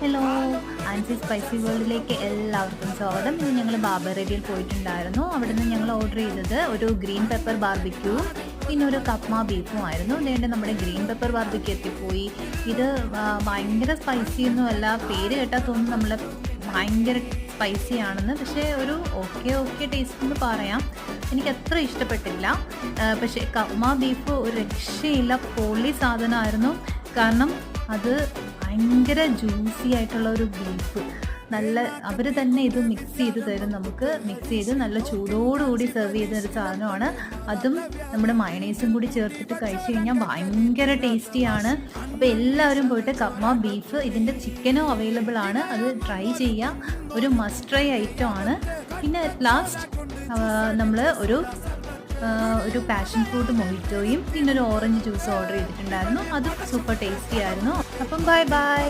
Hello, Ancy spicy വേൾഡിലേക്ക് എല്ലാവർക്കും സ്വാഗതം. ഇന്ന് ഞങ്ങൾ ബാബർ ഏരിയയിൽ പോയിട്ടുണ്ടായിരുന്നു. അവിടെ നിന്ന് ഞങ്ങൾ ഓർഡർ ചെയ്തത് ഒരു ഗ്രീൻ പെപ്പർ ബാർബിക്യൂവും പിന്നെ ഒരു കപ്മ ബീഫും ആയിരുന്നു. അതുകൊണ്ട് നമ്മുടെ ഗ്രീൻ പെപ്പർ ബാർബിക്യൂ എത്തിപ്പോയി. ഇത് ഭയങ്കര സ്പൈസി ഒന്നുമല്ല, പേര് കേട്ടാൽ തോന്നുന്നു നമ്മൾ ഭയങ്കര സ്പൈസി ആണെന്ന്. പക്ഷേ ഒരു ഓക്കെ ടേസ്റ്റ് എന്ന് പറയാം. എനിക്ക് അത്ര ഇഷ്ടപ്പെട്ടില്ല. പക്ഷേ കപ്മ ബീഫ് ഒരു രക്ഷയില്ല, പൊളി സാധനമായിരുന്നു. കാരണം അത് ഭയങ്കര ജ്യൂസി ആയിട്ടുള്ള ഒരു ബീഫ്, നല്ല അവർ തന്നെ ഇത് മിക്സ് ചെയ്ത് തരും. നമുക്ക് മിക്സ് ചെയ്ത് നല്ല ചൂടോടുകൂടി സെർവ് ചെയ്തൊരു സാധനമാണ്. അതും നമ്മുടെ മയണൈസും കൂടി ചേർത്തിട്ട് കഴിച്ചു കഴിഞ്ഞാൽ ഭയങ്കര ടേസ്റ്റിയാണ്. അപ്പോൾ എല്ലാവരും പോയിട്ട് കപ്മ ബീഫ്, ഇതിൻ്റെ ചിക്കനും അവൈലബിൾ ആണ്, അത് ട്രൈ ചെയ്യാം. ഒരു മസ്റ്റ് ട്രൈ ഐറ്റം ആണ്. പിന്നെ ലാസ്റ്റ് നമ്മൾ ഒരു പാഷൻ ഫ്രൂട്ട് മൊഹിറ്റോയും പിന്നെ ഒരു ഓറഞ്ച് ജ്യൂസ് ഓർഡർ ചെയ്തിട്ടുണ്ടായിരുന്നു. അതും സൂപ്പർ ടേസ്റ്റി ആയിരുന്നു. അപ്പം ബൈ.